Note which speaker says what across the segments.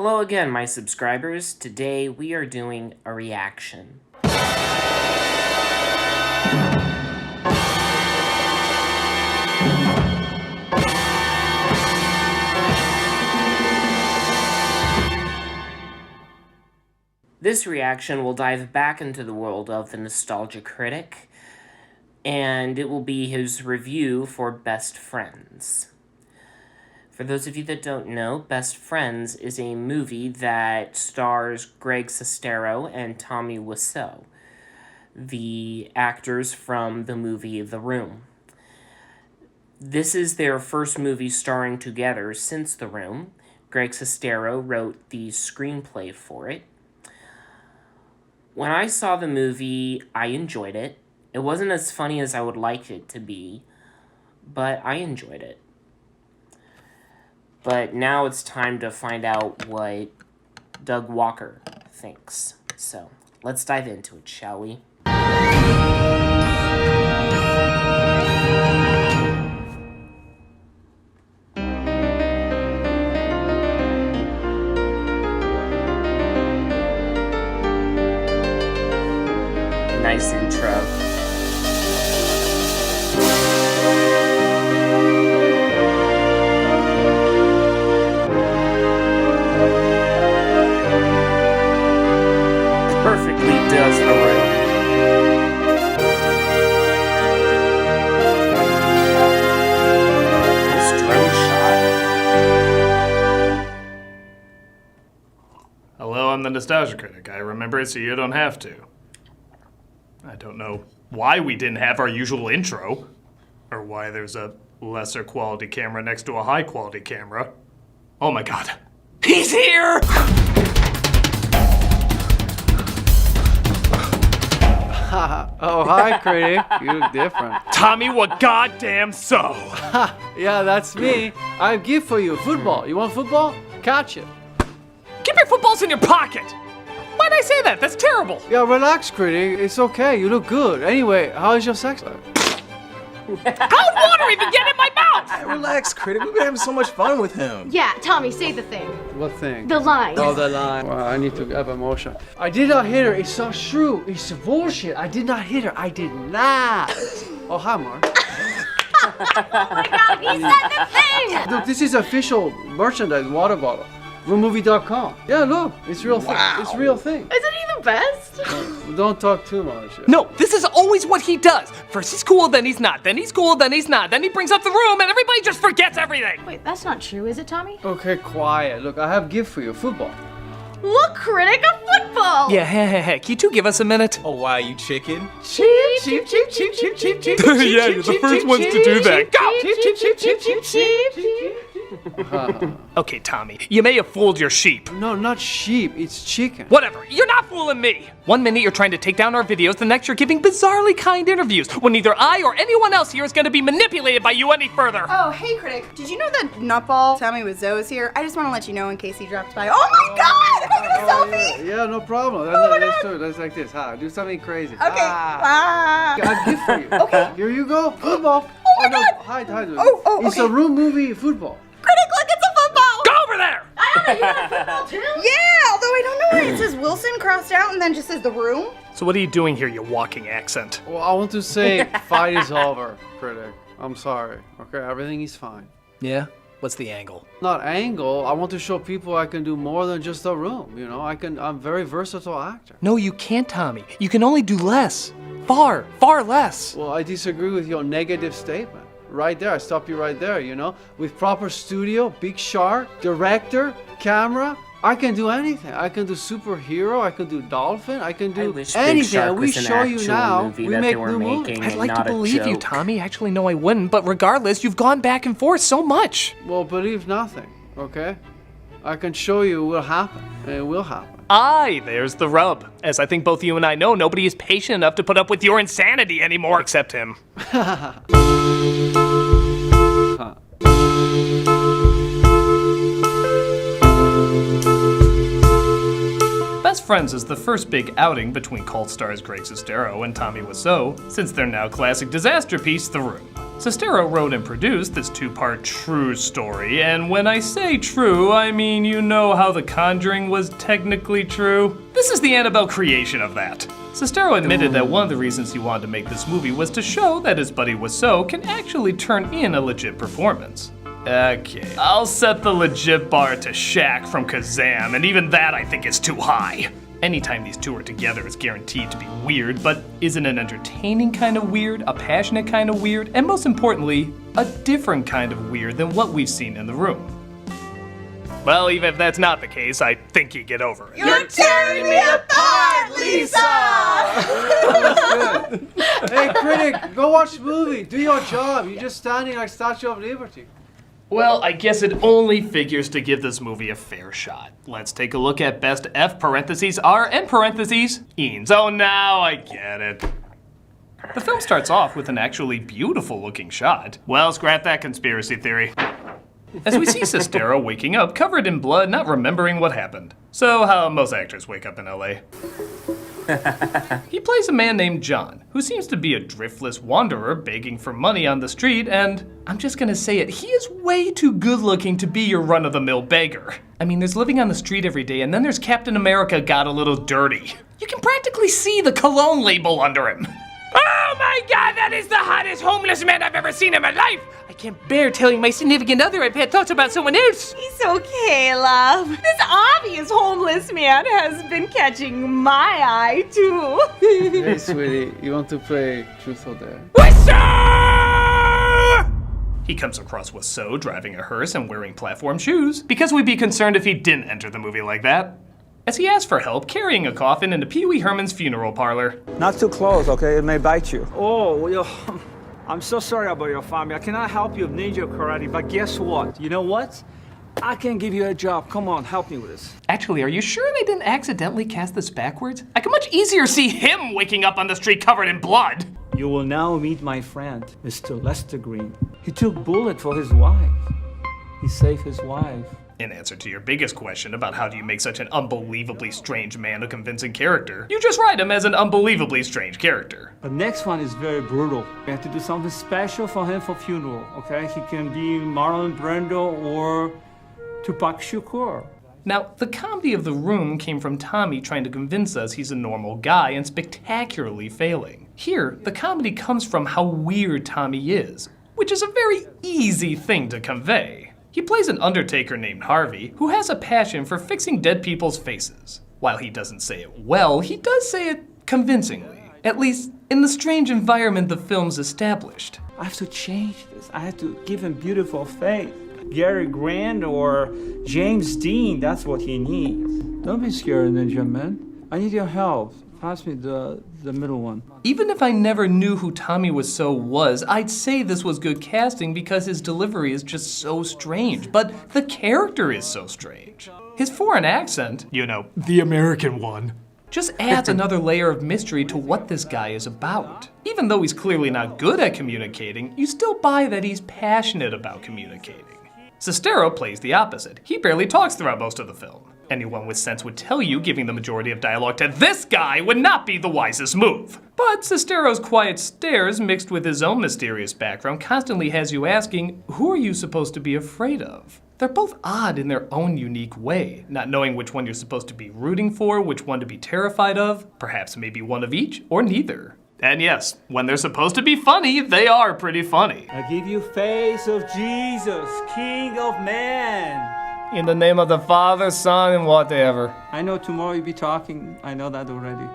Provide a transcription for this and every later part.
Speaker 1: Hello again, my subscribers. Today we are doing a reaction. This reaction will dive back into the world of the Nostalgia Critic, and it will be his review for Best Friends. For those of you that don't know, Best Friends is a movie that stars Greg Sestero and Tommy Wiseau, the actors from the movie The Room. This is their first movie starring together since The Room. Greg Sestero wrote the screenplay for it. When I saw the movie, I enjoyed it. It wasn't as funny as I would like it to be, but I enjoyed it. But now it's time to find out what Doug Walker thinks. So, let's dive into it, shall we? Nice intro. Perfectly does The Room. This drone shot.
Speaker 2: Hello, I'm the Nostalgia Critic. I remember it so you don't have to. I don't know why we didn't have our usual intro, or why there's a lesser quality camera next to a high quality camera. Oh my god. He's here!
Speaker 3: Oh, hi, critic. You look different.
Speaker 2: Tommy, what goddamn so?
Speaker 3: Yeah, that's me. I have a gift for you. Football. You want football? Catch it.
Speaker 2: Keep your footballs in your pocket! Why'd I say that? That's terrible!
Speaker 3: Yeah, relax, critic. It's okay. You look good. Anyway, how is your sex life?
Speaker 2: How'd water even get in my mouth?
Speaker 4: Relax, critic. We've been having so much fun with him.
Speaker 5: Yeah, Tommy, say the thing.
Speaker 3: What thing?
Speaker 5: The line.
Speaker 3: Oh, the line. Well, I need to have emotion. I did not hit her. It's not true. It's bullshit. I did not hit her. I did not. Oh, hi, Mark.
Speaker 5: Oh my god, he said the thing!
Speaker 3: Look, this is official merchandise water bottle. Roommovie.com. Yeah, look. It's real thing. It's real thing.
Speaker 5: Isn't he the best?
Speaker 3: Don't talk too much.
Speaker 2: No, this is always what he does. First he's cool, then he's not. Then he's cool, then he's not. Then he brings up the room and everybody just forgets everything.
Speaker 5: Wait, that's not true, is it, Tommy?
Speaker 3: Okay, quiet. Look, I have a gift for you. Football.
Speaker 5: Look, critic, a football!
Speaker 2: Yeah, heck. You two give us a minute?
Speaker 4: Oh, wow, you chicken?
Speaker 5: Cheep, cheep, cheep, cheep, cheep, cheep, cheep.
Speaker 2: Yeah, you're the first ones to do that. Go!
Speaker 5: Cheep, cheep, cheep, cheep, cheep, cheep, cheep.
Speaker 2: Okay, Tommy, you may have fooled your sheep.
Speaker 3: No, not sheep. It's chicken.
Speaker 2: Whatever, you're not fooling me. One minute you're trying to take down our videos, the next you're giving bizarrely kind interviews, when neither I or anyone else here is going to be manipulated by you any further.
Speaker 6: Oh, hey, critic. Did you know that Nutball Tommy Wiseau is here? I just want to let you know in case he drops by. Oh my god! Can I get a selfie?
Speaker 3: Yeah, no problem.
Speaker 6: Oh my
Speaker 3: Let's
Speaker 6: God.
Speaker 3: do it. Let's like this. Do something crazy.
Speaker 6: Okay. Ah.
Speaker 3: I got a gift for you.
Speaker 6: Okay.
Speaker 3: Here you go. Football.
Speaker 6: Oh my
Speaker 3: no,
Speaker 6: God.
Speaker 3: Hide.
Speaker 6: Oh,
Speaker 3: It's
Speaker 6: okay.
Speaker 3: a room movie football.
Speaker 6: Critic, look, it's a football!
Speaker 2: Go over there!
Speaker 6: Yeah, although I don't know why it says Wilson crossed out and then just says the room.
Speaker 2: So what are you doing here, you walking accent?
Speaker 3: Well, I want to say fight is over, critic. I'm sorry. Okay, everything is fine.
Speaker 2: Yeah? What's the angle?
Speaker 3: Not angle. I want to show people I can do more than just a room. You know, I'm a very versatile actor.
Speaker 2: No, you can't, Tommy. You can only do less. Far less.
Speaker 3: Well, I disagree with your negative statement. Right there, I stop you right there, you know? With proper studio, big shark, director, camera, I can do anything. I can do superhero, I can do dolphin, I can do
Speaker 1: wish Big
Speaker 3: anything.
Speaker 1: Shark
Speaker 3: And we
Speaker 1: was an
Speaker 3: show you
Speaker 1: actual
Speaker 3: now,
Speaker 1: movie
Speaker 3: we
Speaker 1: that they
Speaker 3: make
Speaker 1: were
Speaker 3: new movies.
Speaker 1: making.
Speaker 2: I'd like to
Speaker 1: not a
Speaker 2: believe you,
Speaker 1: joke.
Speaker 2: Tommy. Actually, no, I wouldn't. But regardless, you've gone back and forth so much.
Speaker 3: Well, believe nothing, okay? I can show you what will happen, and it will happen.
Speaker 2: Aye, there's the rub. As I think both you and I know, nobody is patient enough to put up with your insanity anymore, except him. Best Friends is the first big outing between cult stars Greg Sestero and Tommy Wiseau, since their now classic disaster piece, The Room. Sestero wrote and produced this two-part true story, and when I say true, I mean you know how The Conjuring was technically true? This is the Annabelle creation of that. Sestero admitted that one of the reasons he wanted to make this movie was to show that his buddy Wiseau can actually turn in a legit performance. Okay, I'll set the legit bar to Shaq from Kazam, and even that I think is too high. Anytime these two are together is guaranteed to be weird, but is it an entertaining kind of weird, a passionate kind of weird, and most importantly, a different kind of weird than what we've seen in The Room? Well, even if that's not the case, I think you get over it.
Speaker 6: You're tearing me apart, Lisa!
Speaker 3: Hey, critic, go watch the movie. Do your job. You're just standing like Statue of Liberty.
Speaker 2: Well, I guess it only figures to give this movie a fair shot. Let's take a look at best F parentheses R and parentheses iends. Oh, now I get it. The film starts off with an actually beautiful looking shot. Well, scrap that conspiracy theory. As we see Sestero waking up covered in blood, not remembering what happened. So how most actors wake up in LA. He plays a man named John, who seems to be a driftless wanderer begging for money on the street, and I'm just gonna say it, he is way too good looking to be your run-of-the-mill beggar. I mean, there's living on the street every day, and then there's Captain America Got a Little Dirty. You can practically see the cologne label under him.
Speaker 1: Oh my god, that is the hottest homeless man I've ever seen in my life! I can't bear telling my significant other I've had thoughts about someone else.
Speaker 5: It's okay, love. This obvious homeless man has been catching my eye, too.
Speaker 3: Hey, sweetie, you want to play Truth or Dare?
Speaker 2: He comes across Wiseau driving a hearse and wearing platform shoes, because we'd be concerned if he didn't enter the movie like that. As he asks for help carrying a coffin into Pee Wee Herman's funeral parlor.
Speaker 7: Not too close, okay? It may bite you. Oh, well, I'm so sorry about your family. I cannot help you with ninja karate, but guess what? You know what? I can give you a job. Come on, help me with this.
Speaker 2: Actually, are you sure they didn't accidentally cast this backwards? I can much easier see him waking up on the street covered in blood.
Speaker 7: You will now meet my friend, Mr. Lester Green. He took bullet for his wife. He saved his wife.
Speaker 2: In answer to your biggest question about how do you make such an unbelievably strange man a convincing character, you just write him as an unbelievably strange character.
Speaker 7: The next one is very brutal. We have to do something special for him for funeral, okay? He can be Marlon Brando or Tupac Shakur.
Speaker 2: Now, the comedy of The Room came from Tommy trying to convince us he's a normal guy and spectacularly failing. Here, the comedy comes from how weird Tommy is, which is a very easy thing to convey. He plays an undertaker named Harvey, who has a passion for fixing dead people's faces. While he doesn't say it well, he does say it convincingly. At least, in the strange environment the film's established.
Speaker 7: I have to change this. I have to give him beautiful face. Gary Grant or James Dean, that's what he needs. Don't be scared, Ninja Man. I need your help. Pass me the middle one.
Speaker 2: Even if I never knew who Tommy Wiseau was, I'd say this was good casting because his delivery is just so strange. But the character is so strange. His foreign accent, you know, the American one, just adds another layer of mystery to what this guy is about. Even though he's clearly not good at communicating, you still buy that he's passionate about communicating. Sestero plays the opposite. He barely talks throughout most of the film. Anyone with sense would tell you giving the majority of dialogue to this guy would not be the wisest move. But Sestero's quiet stares mixed with his own mysterious background constantly has you asking, who are you supposed to be afraid of? They're both odd in their own unique way, not knowing which one you're supposed to be rooting for, which one to be terrified of, perhaps maybe one of each, or neither. And yes, when they're supposed to be funny, they are pretty funny.
Speaker 7: I give you face of Jesus, King of Man.
Speaker 2: In the name of the Father, Son, and whatever.
Speaker 7: I know tomorrow you'll be talking. I know that already.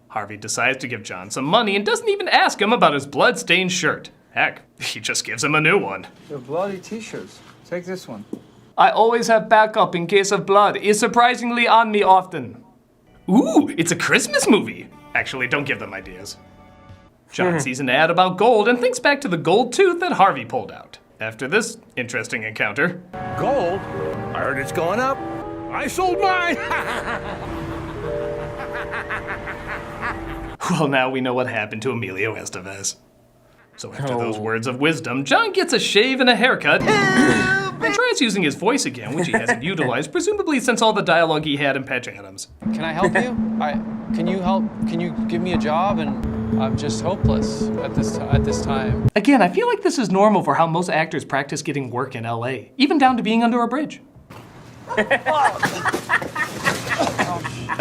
Speaker 2: Harvey decides to give John some money and doesn't even ask him about his blood-stained shirt. Heck, he just gives him a new one.
Speaker 7: They're bloody t-shirts. Take this one.
Speaker 2: I always have backup in case of blood. It's surprisingly on me often. Ooh, it's a Christmas movie. Actually, don't give them ideas. John sees an ad about gold and thinks back to the gold tooth that Harvey pulled out. After this interesting encounter.
Speaker 8: Gold? I heard it's going up. I sold mine!
Speaker 2: Well, now we know what happened to Emilio Estevez. So after those words of wisdom, John gets a shave and a haircut and tries using his voice again, which he hasn't utilized, presumably since all the dialogue he had in Patch Adams.
Speaker 9: Can I help you? Can you help? Can you give me a job? And
Speaker 3: I'm just hopeless at this time.
Speaker 2: Again, I feel like this is normal for how most actors practice getting work in LA, even down to being under a bridge.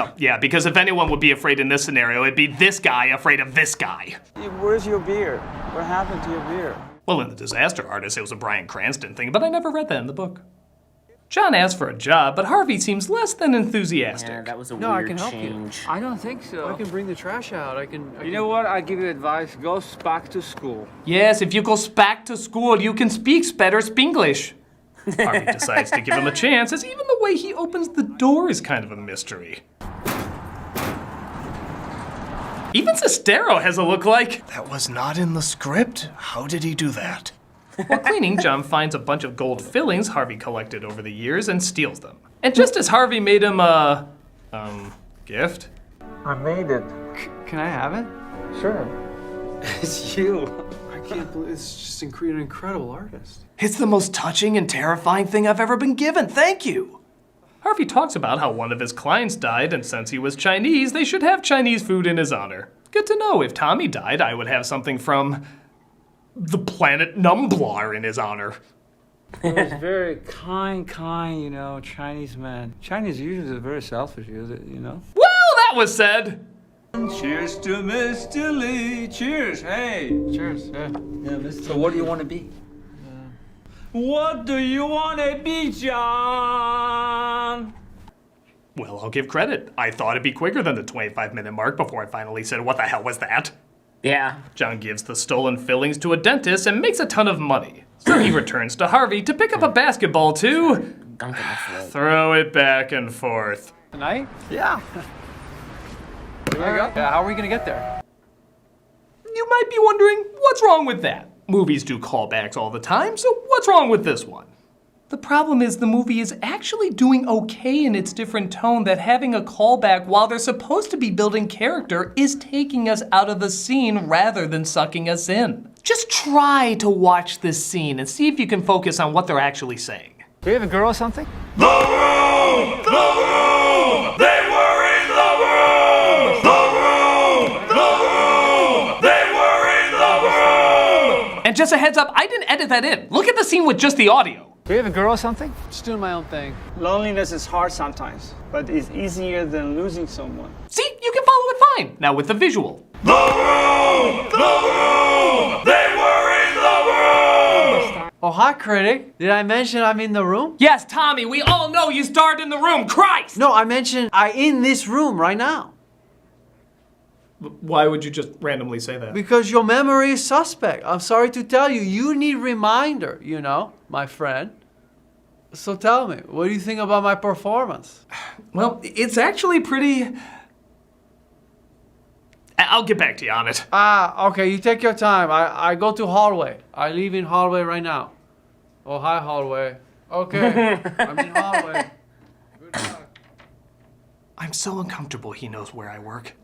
Speaker 2: Oh, yeah, because if anyone would be afraid in this scenario, it'd be this guy afraid of this guy.
Speaker 7: Where's your beer? What happened to your beer?
Speaker 2: Well, in The Disaster Artist, it was a Bryan Cranston thing, but I never read that in the book. John asks for a job, but Harvey seems less than enthusiastic.
Speaker 1: Yeah, that was a
Speaker 3: No, I
Speaker 1: weird
Speaker 3: can help
Speaker 1: change.
Speaker 3: you.
Speaker 7: I don't think so.
Speaker 3: I can bring the trash out.
Speaker 7: You know what? I give you advice. Go back to school.
Speaker 2: Yes, if you go back to school, you can speak better Spanglish. Harvey decides to give him a chance, as even the way he opens the door is kind of a mystery. Even Sestero has a look like...
Speaker 8: That was not in the script? How did he do that?
Speaker 2: While cleaning, John finds a bunch of gold fillings Harvey collected over the years and steals them. And just as Harvey made him a... gift?
Speaker 7: I made it.
Speaker 3: Can I have it?
Speaker 7: Sure. It's you.
Speaker 3: I can't believe it's just an incredible artist.
Speaker 2: It's the most touching and terrifying thing I've ever been given, thank you! Harvey talks about how one of his clients died, and since he was Chinese, they should have Chinese food in his honor. Good to know, if Tommy died, I would have something from... the planet Numblar in his honor.
Speaker 7: He was very kind, Chinese man. Chinese usually are very selfish, you know?
Speaker 2: Well, that was said!
Speaker 7: Cheers to Mr. Lee. Cheers, hey.
Speaker 3: Cheers. Yeah.
Speaker 7: So what do you want to be? What do you want to be, John?
Speaker 2: Well, I'll give credit. I thought it'd be quicker than the 25-minute mark before I finally said, what the hell was that?
Speaker 1: Yeah.
Speaker 2: John gives the stolen fillings to a dentist and makes a ton of money. So he returns to Harvey to pick up a basketball to...
Speaker 1: Gunk in the throat.
Speaker 2: throw it back and forth.
Speaker 3: Tonight?
Speaker 7: Yeah.
Speaker 3: Here we go. Yeah, how are we gonna get there?
Speaker 2: You might be wondering, what's wrong with that? Movies do callbacks all the time, so what's wrong with this one? The problem is the movie is actually doing okay in its different tone that having a callback while they're supposed to be building character is taking us out of the scene rather than sucking us in. Just try to watch this scene and see if you can focus on what they're actually saying.
Speaker 7: Do you have a girl or something?
Speaker 8: The room! The room! They were in the room! The room! The room! They were in the room!
Speaker 2: And just a heads up, I didn't edit that in. Look at the scene with just the audio.
Speaker 7: Do you have a girl or something?
Speaker 3: Just doing my own thing.
Speaker 7: Loneliness is hard sometimes, but it's easier than losing someone.
Speaker 2: See, you can follow it fine. Now with the visual.
Speaker 8: The room! The room! They were in the room!
Speaker 3: Oh, hi, critic. Did I mention I'm in the room?
Speaker 2: Yes, Tommy, we all know you starred in the room. Christ!
Speaker 3: No, I mentioned I'm in this room right now.
Speaker 2: Why would you just randomly say that?
Speaker 3: Because your memory is suspect. I'm sorry to tell you. You need reminder, my friend. So tell me, what do you think about my performance?
Speaker 2: Well, it's actually pretty... I'll get back to you on it.
Speaker 3: Okay, you take your time. I go to hallway. I leave in hallway right now. Oh, hi, hallway. Okay, I'm in hallway. Good luck.
Speaker 2: I'm so uncomfortable he knows where I work.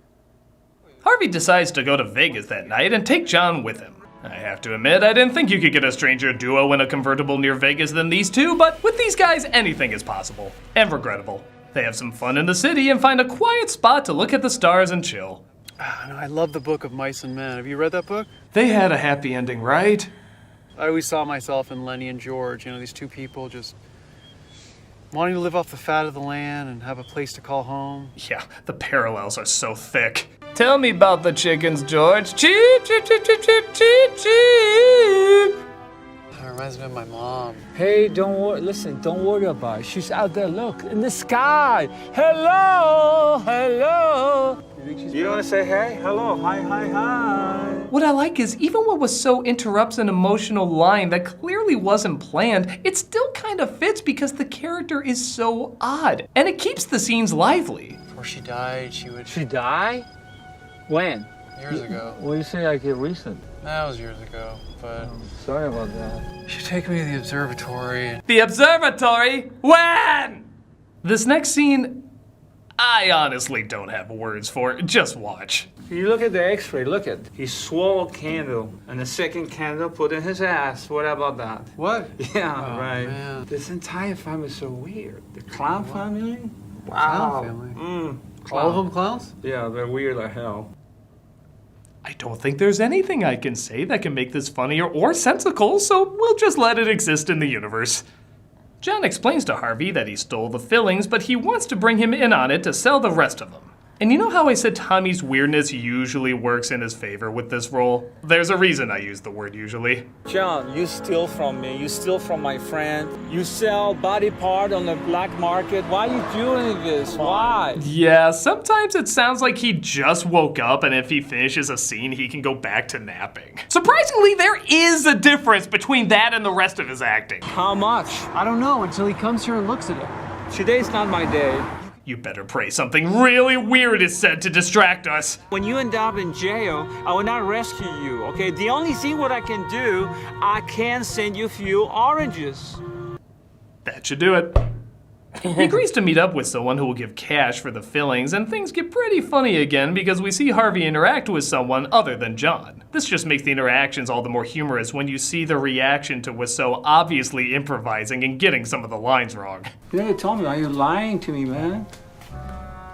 Speaker 2: Harvey decides to go to Vegas that night and take John with him. I have to admit, I didn't think you could get a stranger duo in a convertible near Vegas than these two, but with these guys, anything is possible. And regrettable. They have some fun in the city and find a quiet spot to look at the stars and chill.
Speaker 3: I love the book of Mice and Men. Have you read that book?
Speaker 2: They had a happy ending, right?
Speaker 3: I always saw myself in Lenny and George, these two people just wanting to live off the fat of the land and have a place to call home.
Speaker 2: Yeah, the parallels are so thick. Tell me about the chickens, George. Cheep, cheep, cheep, cheep, cheep, cheep, cheep.
Speaker 3: That reminds me of my mom.
Speaker 7: Hey, don't worry. Listen, don't worry about it. She's out there. Look, in the sky. Hello, hello. You want to say hey? Hello, hi, hi, hi.
Speaker 2: What I like is even what was so interrupts an emotional line that clearly wasn't planned, it still kind of fits because the character is so odd. And it keeps the scenes lively.
Speaker 3: Before she died,
Speaker 7: She died? When?
Speaker 3: years ago.
Speaker 7: What do you say like it recent?
Speaker 3: That was years ago, but
Speaker 7: Sorry about that.
Speaker 3: she'd take me to the observatory.
Speaker 2: The observatory? When? This next scene, I honestly don't have words for. Just watch.
Speaker 7: You look at the x-ray, look at. He swallowed candle, and the second candle put in his ass. What about that?
Speaker 3: What?
Speaker 7: Yeah,
Speaker 3: Oh,
Speaker 7: right.
Speaker 3: man.
Speaker 7: This entire family is so weird. The clown family?
Speaker 3: Clown family.
Speaker 7: Mm,
Speaker 3: All of them clowns?
Speaker 7: Yeah, they're weird like hell.
Speaker 2: I don't think there's anything I can say that can make this funnier or sensical, so we'll just let it exist in the universe. John explains to Harvey that he stole the fillings, but he wants to bring him in on it to sell the rest of them. And you know how I said Tommy's weirdness usually works in his favor with this role? There's a reason I use the word usually.
Speaker 7: John, you steal from me. You steal from my friend. You sell body part on the black market. Why are you doing this? Why?
Speaker 2: Yeah, sometimes it sounds like he just woke up and if he finishes a scene, he can go back to napping. Surprisingly, there is a difference between that and the rest of his acting.
Speaker 7: How much?
Speaker 3: I don't know until he comes here and looks at it.
Speaker 7: Today's not my day.
Speaker 2: You better pray something really weird is said to distract us.
Speaker 7: When you end up in jail, I will not rescue you, okay? The only thing what I can do, I can send you a few oranges.
Speaker 2: That should do it. He agrees to meet up with someone who will give cash for the fillings, and things get pretty funny again because we see Harvey interact with someone other than John. This just makes the interactions all the more humorous when you see the reaction to Wiseau obviously improvising and getting some of the lines wrong.
Speaker 7: You never told me, are you lying to me, man?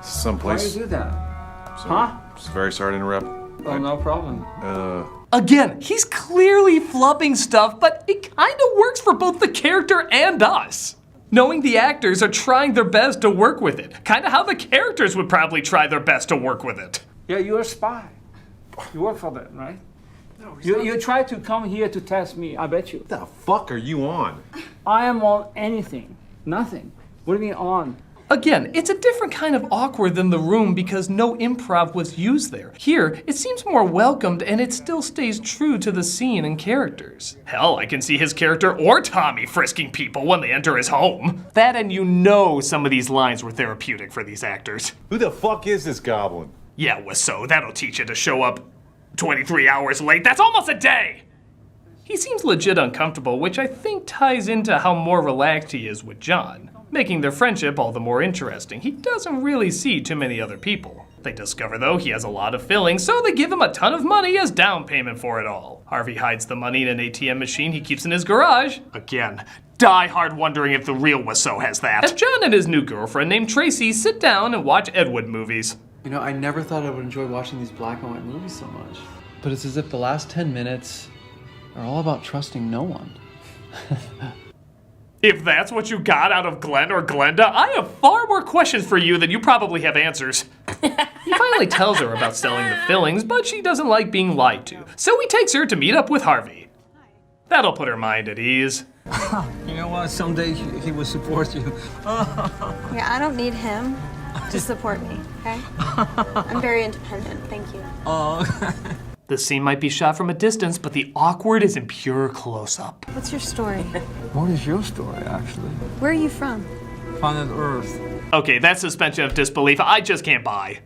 Speaker 9: Someplace.
Speaker 7: Why do you do that? Huh?
Speaker 9: Very sorry to interrupt.
Speaker 7: Oh, no problem.
Speaker 2: Again, he's clearly flubbing stuff, but it kind of works for both the character and us. Knowing the actors are trying their best to work with it. Kind of how the characters would probably try their best to work with it.
Speaker 7: Yeah, you're a spy. You work for them, right? No, you try to come here to test me, I bet you.
Speaker 9: What the fuck are you on?
Speaker 7: I am on anything. Nothing. What do you mean on?
Speaker 2: Again, it's a different kind of awkward than The Room because no improv was used there. Here, it seems more welcomed and it still stays true to the scene and characters. Hell, I can see his character or Tommy frisking people when they enter his home. That and you know some of these lines were therapeutic for these actors.
Speaker 9: Who the fuck is this goblin?
Speaker 2: Yeah, Wiseau, that'll teach you to show up 23 hours late. That's almost a day! He seems legit uncomfortable, which I think ties into how more relaxed he is with John, making their friendship all the more interesting. He doesn't really see too many other people. They discover, though, he has a lot of fillings, so they give him a ton of money as down payment for it all. Harvey hides the money in an ATM machine he keeps in his garage. Again, die hard wondering if the real Wiseau has that. As John and his new girlfriend named Tracy sit down and watch Ed Wood movies.
Speaker 10: You know, I never thought I would enjoy watching these black and white movies so much. But it's as if the last 10 minutes are all about trusting no one.
Speaker 2: If that's what you got out of Glenn or Glenda, I have far more questions for you than you probably have answers. He finally tells her about selling the fillings, but she doesn't like being lied to, so he takes her to meet up with Harvey. That'll put her mind at ease.
Speaker 7: You know what? Someday he will support you.
Speaker 11: Yeah, I don't need him to support me, okay? I'm very independent, thank you.
Speaker 7: Oh.
Speaker 2: This scene might be shot from a distance, but the awkward is in pure close-up.
Speaker 11: What's your story?
Speaker 7: What is your story, actually?
Speaker 11: Where are you from?
Speaker 7: Planet Earth.
Speaker 2: Okay, that suspension of disbelief I just can't buy.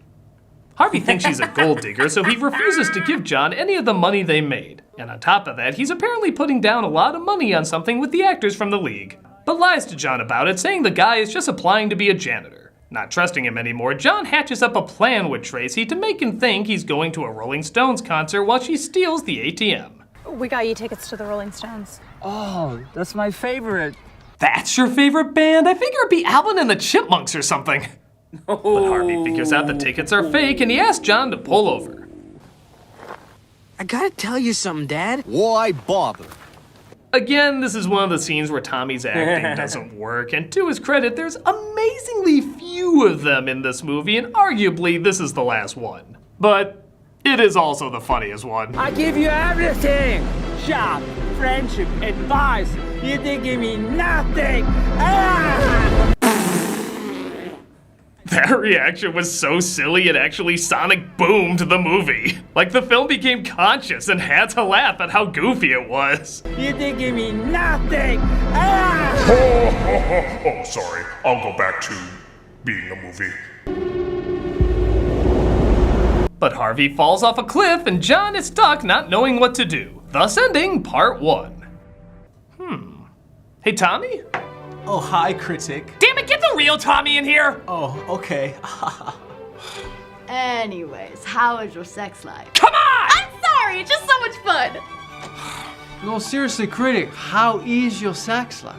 Speaker 2: Harvey thinks she's a gold digger, so he refuses to give John any of the money they made. And on top of that, he's apparently putting down a lot of money on something with the actors from the league. But lies to John about it, saying the guy is just applying to be a janitor. Not trusting him anymore, John hatches up a plan with Tracy to make him think he's going to a Rolling Stones concert while she steals the ATM.
Speaker 11: We got you tickets to the Rolling Stones.
Speaker 7: Oh, that's my favorite.
Speaker 2: That's your favorite band? I figure it'd be Alvin and the Chipmunks or something. But Harvey figures out the tickets are fake and he asks John to pull over.
Speaker 12: I gotta tell you something, Dad.
Speaker 13: Why bother?
Speaker 2: Again, this is one of the scenes where Tommy's acting doesn't work, and to his credit, there's amazingly few of them in this movie, and arguably this is the last one. But it is also the funniest one.
Speaker 7: I give you everything. Job, friendship, advice. You didn't give me nothing. Ah!
Speaker 2: That reaction was so silly it actually sonic boomed the movie. Like the film became conscious and had to laugh at how goofy it was.
Speaker 7: You didn't give me nothing. Ah!
Speaker 8: Oh, sorry. I'll go back to being a movie.
Speaker 2: But Harvey falls off a cliff and John is stuck not knowing what to do. Thus ending part 1. Hey, Tommy?
Speaker 4: Oh, hi, Critic.
Speaker 2: Damn it, get the real Tommy in here!
Speaker 4: Oh, okay.
Speaker 14: Anyways, how is your sex life?
Speaker 2: Come on!
Speaker 14: I'm sorry, it's just so much fun.
Speaker 3: No, seriously, Critic, how is your sex life?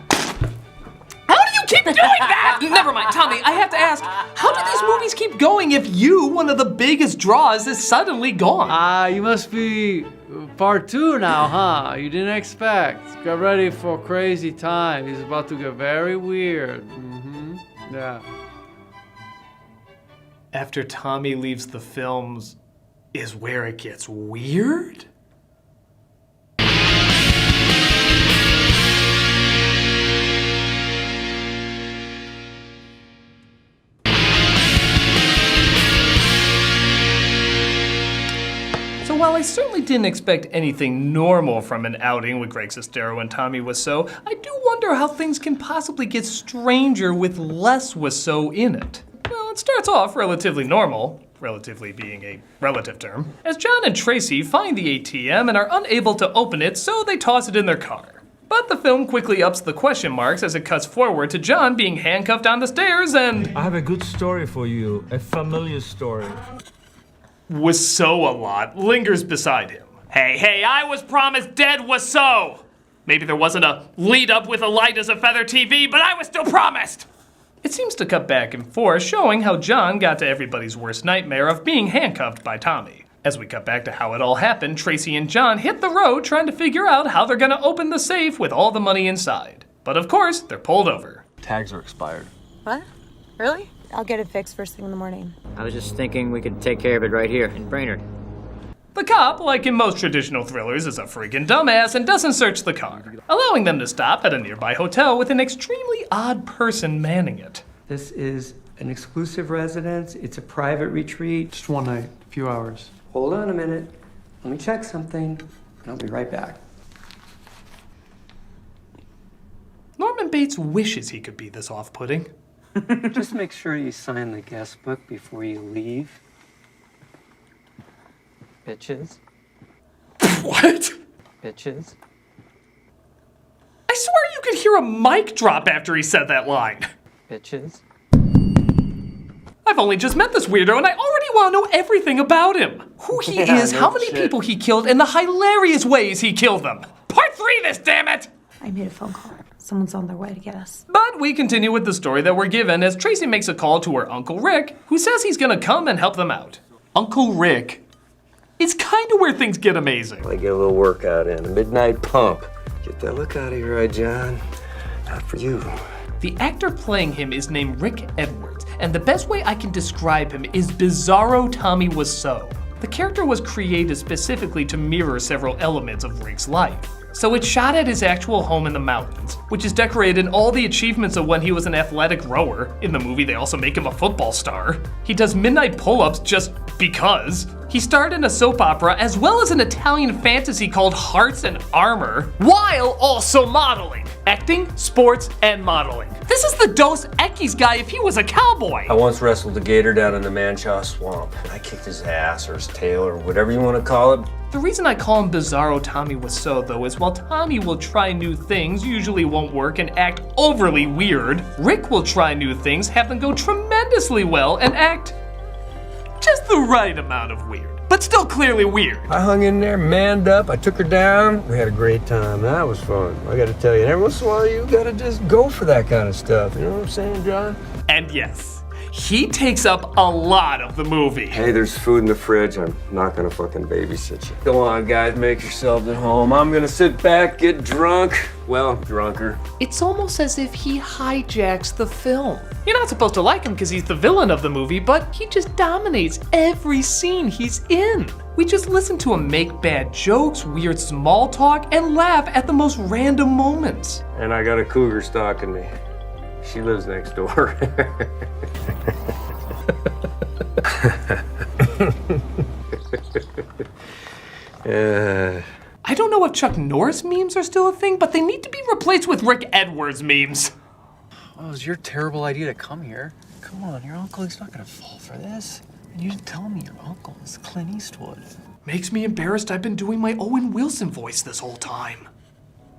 Speaker 2: How do you keep
Speaker 13: doing that! Never mind, Tommy, I have to ask, how do these movies keep going if you, one of the biggest draws, is suddenly gone?
Speaker 3: You must be part 2 now, huh? You didn't expect. Get ready for crazy time. It's about to get very weird. Yeah.
Speaker 2: After Tommy leaves the films is where it gets weird? So while I certainly didn't expect anything normal from an outing with Greg Sestero and Tommy Wiseau, I do wonder how things can possibly get stranger with less Wiseau in it. Well, it starts off relatively normal, relatively being a relative term, as John and Tracy find the ATM and are unable to open it, so they toss it in their car. But the film quickly ups the question marks as it cuts forward to John being handcuffed on the stairs and...
Speaker 7: I have a good story for you, a familiar story.
Speaker 2: Wiseau a lot lingers beside him. Hey, I was promised dead Wiseau! Maybe there wasn't a lead up with a light as a feather TV, but I was still promised! It seems to cut back and forth, showing how John got to everybody's worst nightmare of being handcuffed by Tommy. As we cut back to how it all happened, Tracy and John hit the road trying to figure out how they're gonna open the safe with all the money inside. But of course, they're pulled over.
Speaker 10: Tags are expired.
Speaker 11: What? Really? I'll get it fixed first thing in the morning.
Speaker 15: I was just thinking we could take care of it right here in Brainerd.
Speaker 2: The cop, like in most traditional thrillers, is a freaking dumbass and doesn't search the car, allowing them to stop at a nearby hotel with an extremely odd person manning it.
Speaker 16: This is an exclusive residence. It's a private retreat.
Speaker 10: Just one night, a few hours.
Speaker 16: Hold on a minute. Let me check something, and I'll be right back.
Speaker 2: Norman Bates wishes he could be this off-putting.
Speaker 16: Just make sure you sign the guest book before you leave. Bitches.
Speaker 2: What?
Speaker 16: Bitches.
Speaker 2: I swear you could hear a mic drop after he said that line.
Speaker 16: Bitches.
Speaker 2: I've only just met this weirdo and I already want to know everything about him. Who he is,
Speaker 16: no
Speaker 2: how many
Speaker 16: shit.
Speaker 2: people he killed, and the hilarious ways he killed them. Part 3 this, damn it!
Speaker 11: I made a phone call. Someone's on their way to get us.
Speaker 2: But we continue with the story that we're given as Tracy makes a call to her Uncle Rick, who says he's gonna come and help them out. Uncle Rick is kind of where things get amazing.
Speaker 17: I get a little workout in, a midnight pump. Get that look out of your eye, John. Not for you.
Speaker 2: The actor playing him is named Rick Edwards, and the best way I can describe him is Bizarro Tommy Wiseau. The character was created specifically to mirror several elements of Rick's life. So it's shot at his actual home in the mountains, which is decorated in all the achievements of when he was an athletic rower. In the movie, they also make him a football star. He does midnight pull-ups just because. He starred in a soap opera as well as an Italian fantasy called Hearts and Armor, while also modeling. Acting, sports, and modeling. This is the Dos Equis guy if he was a cowboy.
Speaker 17: I once wrestled a gator down in the Manchaw Swamp. I kicked his ass or his tail or whatever you want to call it.
Speaker 2: The reason I call him Bizarro Tommy Wiseau, though, is while Tommy will try new things, usually won't work, and act overly weird, Rick will try new things, have them go tremendously well, and act just the right amount of weird, but still clearly weird.
Speaker 17: I hung in there, manned up, I took her down. We had a great time. That was fun. I gotta tell you, every once in a while you gotta just go for that kind of stuff. You know what I'm saying, John?
Speaker 2: And yes, he takes up a lot of the movie.
Speaker 17: Hey, there's food in the fridge. I'm not gonna fucking babysit you. Go on, guys, make yourselves at home. I'm gonna sit back, get drunk. Well, drunker.
Speaker 2: It's almost as if he hijacks the film. You're not supposed to like him because he's the villain of the movie, but he just dominates every scene he's in. We just listen to him make bad jokes, weird small talk, and laugh at the most random moments.
Speaker 17: And I got a cougar stalking me. She lives next door.
Speaker 2: I don't know if Chuck Norris memes are still a thing, but they need to be replaced with Rick Edwards memes.
Speaker 10: Well, it was your terrible idea to come here. Come on, your uncle, he's not gonna fall for this. And you didn't tell me your uncle is Clint Eastwood.
Speaker 2: Makes me embarrassed I've been doing my Owen Wilson voice this whole time.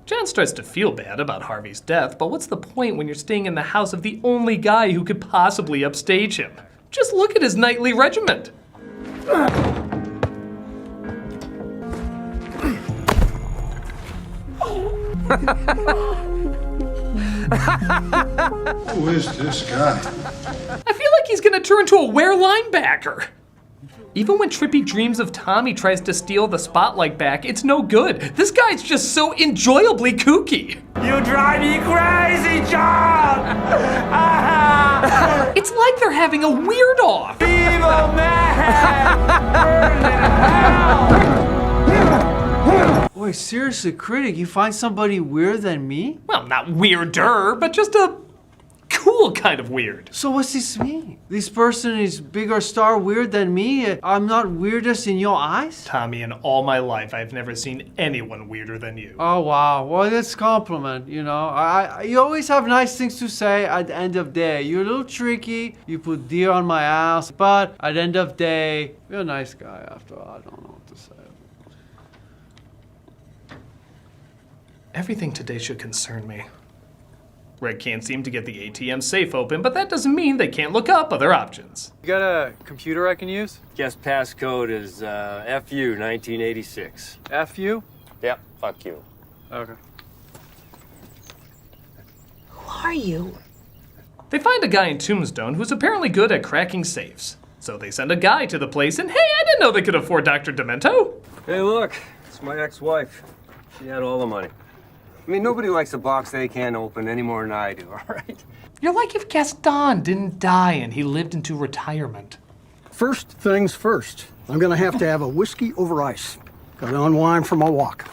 Speaker 2: John starts to feel bad about Harvey's death, but what's the point when you're staying in the house of the only guy who could possibly upstage him? Just look at his nightly regiment.
Speaker 18: Who is this guy?
Speaker 13: I feel like he's gonna turn to a where linebacker. Even when Trippy dreams of Tommy tries to steal the spotlight back, it's no good. This guy's just so enjoyably kooky.
Speaker 8: You drive me crazy, John!
Speaker 13: It's like they're having a weird off.
Speaker 8: Evil man!
Speaker 3: Boy, seriously, Critic, you find somebody weirder than me?
Speaker 13: Well, not weirder, but just a cool kind of weird.
Speaker 3: So what's this mean? This person is bigger star weird than me? I'm not weirdest in your eyes?
Speaker 2: Tommy, in all my life, I've never seen anyone weirder than you.
Speaker 3: Oh, wow. Well, that's a compliment, you know. You always have nice things to say at the end of the day. You're a little tricky. You put deer on my ass. But at the end of the day, you're a nice guy after all. I don't know what to say.
Speaker 2: Everything today should concern me. Red can't seem to get the ATM safe open, but that doesn't mean they can't look up other options.
Speaker 10: You got a computer I can use?
Speaker 17: Guess passcode is FU 1986.
Speaker 10: FU?
Speaker 17: Yep, fuck you.
Speaker 10: Okay.
Speaker 5: Who are you?
Speaker 2: They find a guy in Tombstone who's apparently good at cracking safes. So they send a guy to the place, and hey, I didn't know they could afford Dr. Demento.
Speaker 17: Hey, look, it's my ex-wife. She had all the money. I mean, nobody likes a box they can't open any more than I do, all right?
Speaker 13: You're like if Gaston didn't die and he lived into retirement.
Speaker 19: First things first, I'm gonna have to have a whiskey over ice. Gotta unwind from my walk.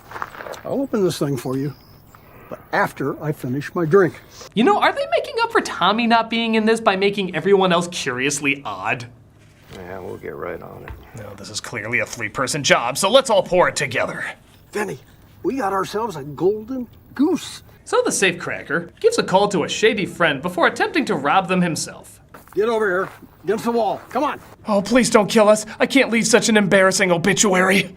Speaker 19: I'll open this thing for you, but after I finish my drink.
Speaker 13: You know, are they making up for Tommy not being in this by making everyone else curiously odd?
Speaker 17: Yeah, we'll get right on it.
Speaker 2: No, this is clearly a three-person job, so let's all pour it together.
Speaker 19: Vinny, we got ourselves a golden goose.
Speaker 2: So the safecracker gives a call to a shady friend before attempting to rob them himself.
Speaker 19: Get over here, against the wall, come on.
Speaker 2: Oh, please don't kill us. I can't leave such an embarrassing obituary.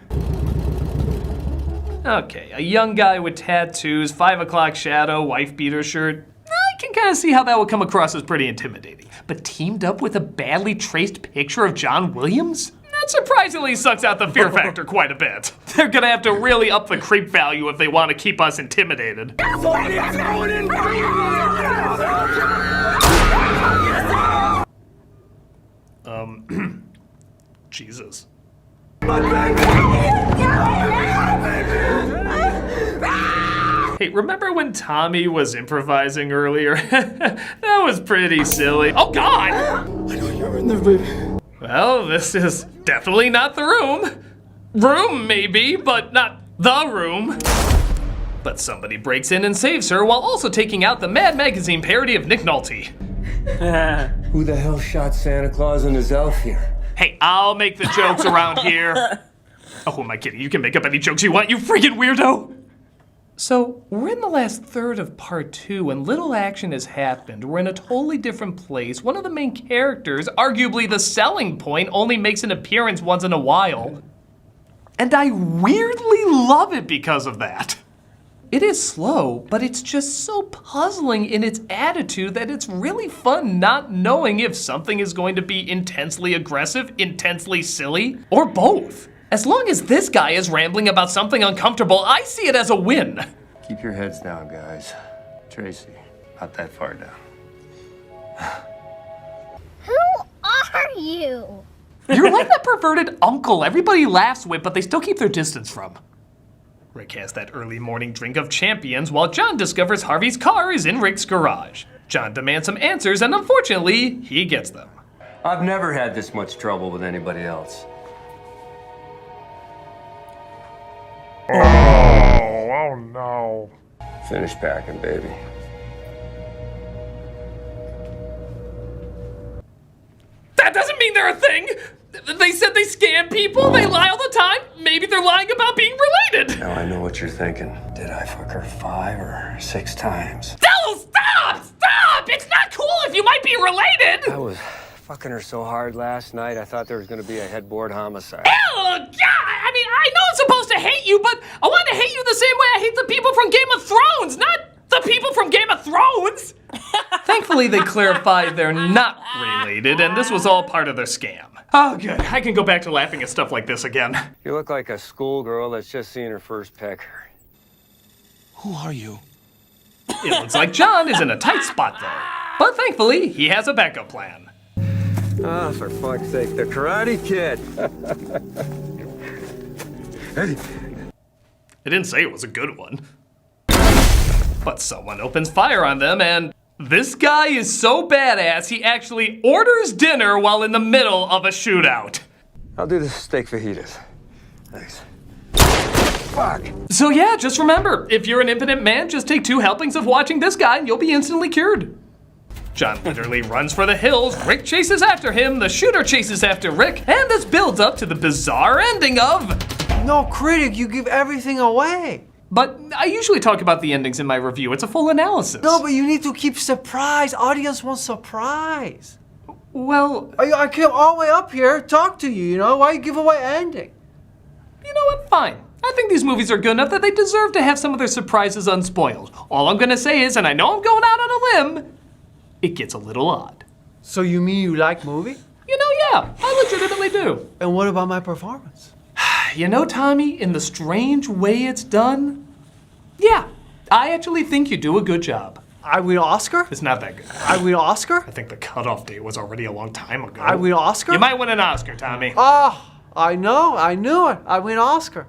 Speaker 2: Okay, a young guy with tattoos, 5 o'clock shadow, wife beater shirt. I can kind of see how that would come across as pretty intimidating. But teamed up with a badly traced picture of John Williams? That surprisingly sucks out the fear factor quite a bit. They're gonna have to really up the creep value if they want to keep us intimidated. Jesus. Hey, remember when Tommy was improvising earlier? That was pretty silly. Oh, God!
Speaker 19: I know you're in there, baby.
Speaker 2: Well, this is definitely not the room. Room, maybe, but not the room. But somebody breaks in and saves her while also taking out the Mad Magazine parody of Nick Nolte.
Speaker 17: Who the hell shot Santa Claus and his elf here?
Speaker 2: Hey, I'll make the jokes around here. Oh, who am I kidding? You can make up any jokes you want, you freaking weirdo! So, we're in the last third of part 2, and little action has happened. We're in a totally different place. One of the main characters, arguably the selling point, only makes an appearance once in a while. And I weirdly love it because of that. It is slow, but it's just so puzzling in its attitude that it's really fun not knowing if something is going to be intensely aggressive, intensely silly, or both. As long as this guy is rambling about something uncomfortable, I see it as a win.
Speaker 17: Keep your heads down, guys. Tracy, not that far down.
Speaker 14: Who are you?
Speaker 13: You're like that perverted uncle everybody laughs with, but they still keep their distance from.
Speaker 2: Rick has that early morning drink of champions while John discovers Harvey's car is in Rick's garage. John demands some answers, and unfortunately, he gets them.
Speaker 17: I've never had this much trouble with anybody else.
Speaker 8: Oh no.
Speaker 17: Finish packing, baby.
Speaker 13: That doesn't mean they're a thing! They said they scam people, they lie all the time. Maybe they're lying about being related.
Speaker 17: Now I know what you're thinking. Did I fuck her 5 or 6 times?
Speaker 13: No, stop! Stop! It's not cool if you might be related!
Speaker 17: I was fucking her so hard last night, I thought there was gonna be a headboard homicide.
Speaker 13: Ew! God! I mean, I know I'm supposed to hate you, but I want to hate you the same way I hate the people from Game of Thrones, not the people from Game of Thrones!
Speaker 2: Thankfully, they clarified they're not related, and this was all part of their scam. Oh, good. I can go back to laughing at stuff like this again.
Speaker 17: You look like a schoolgirl that's just seen her first pecker.
Speaker 8: Who are you?
Speaker 13: It looks like John is in a tight spot though. But thankfully, he has a backup plan.
Speaker 17: Ah, for fuck's sake, the Karate Kid.
Speaker 2: It didn't say it was a good one.
Speaker 13: But someone opens fire on them, and this guy is so badass he actually orders dinner while in the middle of a shootout.
Speaker 17: I'll do the steak fajitas. Thanks. Fuck.
Speaker 13: So yeah, just remember, if you're an impotent man, just take 2 helpings of watching this guy and you'll be instantly cured. John literally runs for the hills, Rick chases after him, the shooter chases after Rick, and this builds up to the bizarre ending of...
Speaker 3: No, Critic, you give everything away.
Speaker 13: But I usually talk about the endings in my review. It's a full analysis.
Speaker 3: No, but you need to keep surprise. Audience wants surprise.
Speaker 13: Well...
Speaker 3: I came all the way up here to talk to you, you know? Why you give away ending?
Speaker 13: You know what? Fine. I think these movies are good enough that they deserve to have some of their surprises unspoiled. All I'm gonna say is, and I know I'm going out on a limb, it gets a little odd.
Speaker 3: So you mean you like movie?
Speaker 13: You know, yeah, I legitimately do.
Speaker 3: And what about my performance?
Speaker 13: You know, Tommy, in the strange way it's done, yeah, I actually think you do a good job.
Speaker 3: I win Oscar?
Speaker 13: It's not that good.
Speaker 3: I win Oscar?
Speaker 2: I think the cutoff date was already a long time ago.
Speaker 3: I win Oscar?
Speaker 13: You might win an Oscar, Tommy.
Speaker 3: Oh, I know, I knew it. I win Oscar.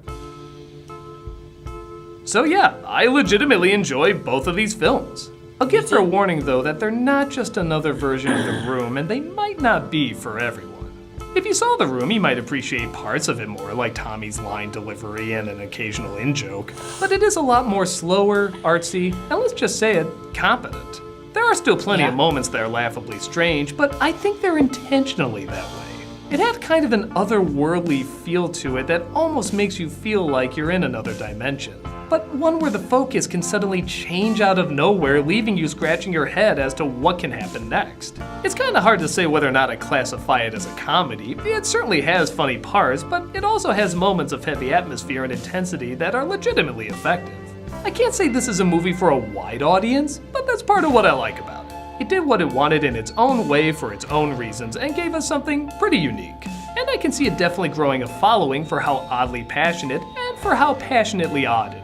Speaker 13: So yeah, I legitimately enjoy both of these films. I'll give fair warning though that they're not just another version of The Room, and they might not be for everyone. If you saw The Room, you might appreciate parts of it more, like Tommy's line delivery and an occasional in-joke. But it is a lot more slower, artsy, and let's just say it, competent. There are still plenty of moments that are laughably strange, but I think they're intentionally that way. It had kind of an otherworldly feel to it that almost makes you feel like you're in another dimension. But one where the focus can suddenly change out of nowhere, leaving you scratching your head as to what can happen next. It's kinda hard to say whether or not I classify it as a comedy. It certainly has funny parts, but it also has moments of heavy atmosphere and intensity that are legitimately effective. I can't say this is a movie for a wide audience, but that's part of what I like about it. It did what it wanted in its own way for its own reasons and gave us something pretty unique. And I can see it definitely growing a following for how oddly passionate and for how passionately odd it is.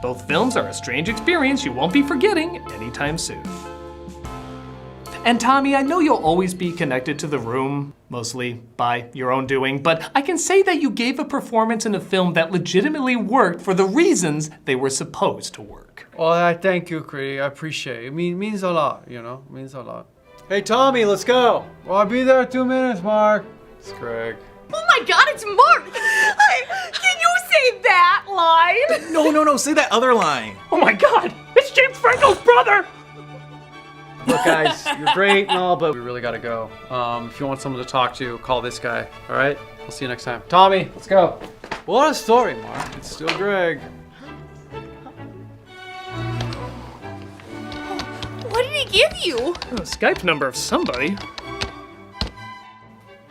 Speaker 13: Both films are a strange experience you won't be forgetting anytime soon. And Tommy, I know you'll always be connected to The Room, mostly by your own doing, but I can say that you gave a performance in a film that legitimately worked for the reasons they were supposed to work.
Speaker 3: Well, I thank you, Critic. I appreciate it. It means a lot, you know? It means a lot. Hey, Tommy, let's go. Well, I'll be there in 2 minutes, Mark. It's Craig.
Speaker 5: Oh my God, it's Mark! Can you say that line?
Speaker 4: No, say that other line.
Speaker 13: Oh my God, it's James Franco's brother!
Speaker 3: Look, guys, you're great and all, but we really gotta go. If you want someone to talk to, call this guy, all right? We'll see you next time. Tommy, let's go. What a story, Mark. It's still Greg.
Speaker 5: What did he give you?
Speaker 13: A Skype number of somebody.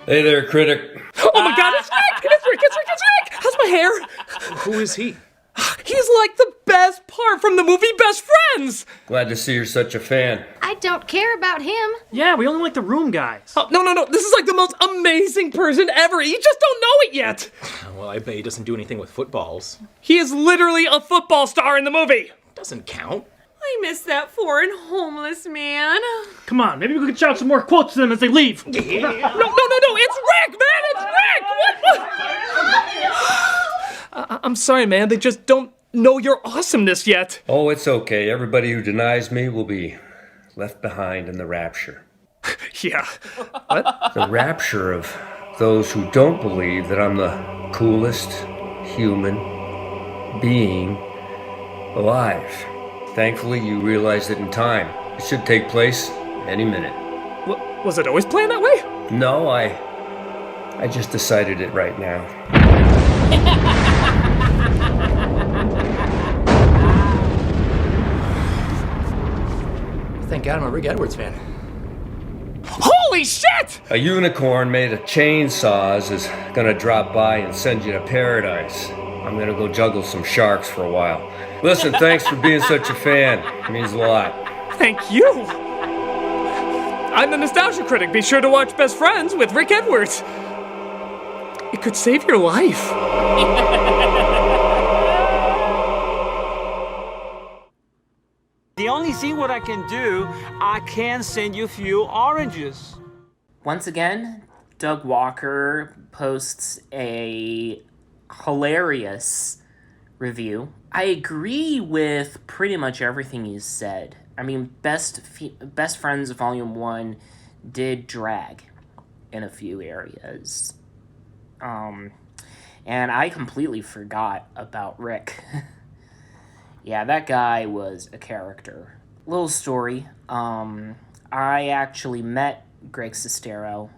Speaker 17: Hey there, Critic.
Speaker 13: Oh my God, it's Rick! It's Rick! How's my hair?
Speaker 4: Who is he?
Speaker 13: He's like the best part from the movie Best Friends!
Speaker 17: Glad to see you're such a fan.
Speaker 14: I don't care about him.
Speaker 20: Yeah, we only like the Room guys.
Speaker 13: Oh, no, this is like the most amazing person ever. You just don't know it yet.
Speaker 4: Well, I bet he doesn't do anything with footballs.
Speaker 13: He is literally a football star in the movie.
Speaker 4: Doesn't count.
Speaker 5: I miss that foreign homeless man.
Speaker 20: Come on, maybe we could shout some more quotes to them as they leave.
Speaker 13: No, it's Rick, man! It's Rick! What? I'm sorry, man. They just don't know your awesomeness yet.
Speaker 17: Oh, it's okay. Everybody who denies me will be left behind in the rapture.
Speaker 13: Yeah. What?
Speaker 17: The rapture of those who don't believe that I'm the coolest human being alive. Thankfully, you realized it in time. It should take place any minute.
Speaker 13: Was it always planned that way?
Speaker 17: No, I just decided it right now.
Speaker 4: Thank God I'm a Rick Edwards fan.
Speaker 13: Holy shit!
Speaker 17: A unicorn made of chainsaws is gonna drop by and send you to paradise. I'm gonna go juggle some sharks for a while. Listen, thanks for being such a fan. It means a lot.
Speaker 13: Thank you! I'm the Nostalgia Critic. Be sure to watch Best Friends with Rick Edwards. It could save your life.
Speaker 20: The
Speaker 7: see what I can do, I can send you a few oranges.
Speaker 1: Once again, Doug Walker posts a hilarious review. I agree with pretty much everything he said. I mean, Best Friends Volume 1 did drag in a few areas. And I completely forgot about Rick. Yeah, that guy was a character. Little story. I actually met Greg Sestero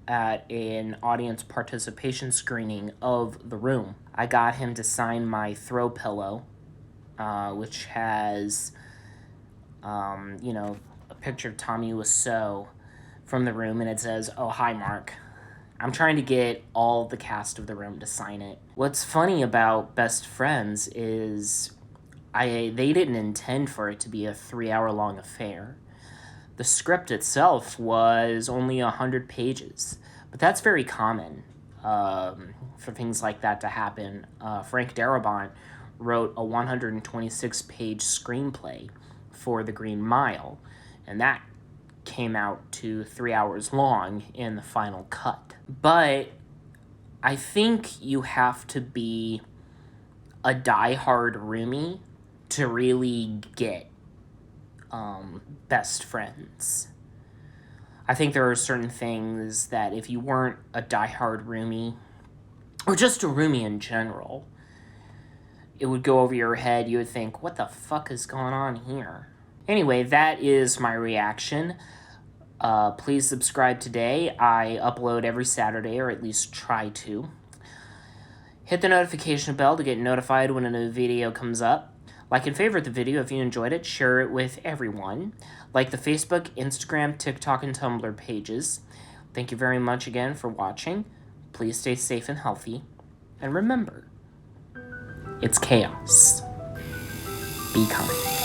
Speaker 1: at an audience participation screening of The Room. I got him to sign my throw pillow, which has, a picture of Tommy Wiseau from The Room, and it says, "Oh, hi, Mark." I'm trying to get all the cast of The Room to sign it. What's funny about Best Friends is they didn't intend for it to be a 3-hour-long affair. The script itself was only 100 pages, but that's very common for things like that to happen. Frank Darabont wrote a 126-page screenplay for The Green Mile, and that came out to 3 hours long in the final cut. But I think you have to be a diehard roomie to really get Best Friends. I think there are certain things that if you weren't a diehard roomie, or just a roomie in general, it would go over your head. You would think, what the fuck is going on here? Anyway, that is my reaction. Please subscribe today. I upload every Saturday, or at least try to. Hit the notification bell to get notified when a new video comes up. Like and favorite the video if you enjoyed it. Share it with everyone. Like the Facebook, Instagram, TikTok, and Tumblr pages. Thank you very much again for watching. Please stay safe and healthy. And remember, it's chaos. Be kind.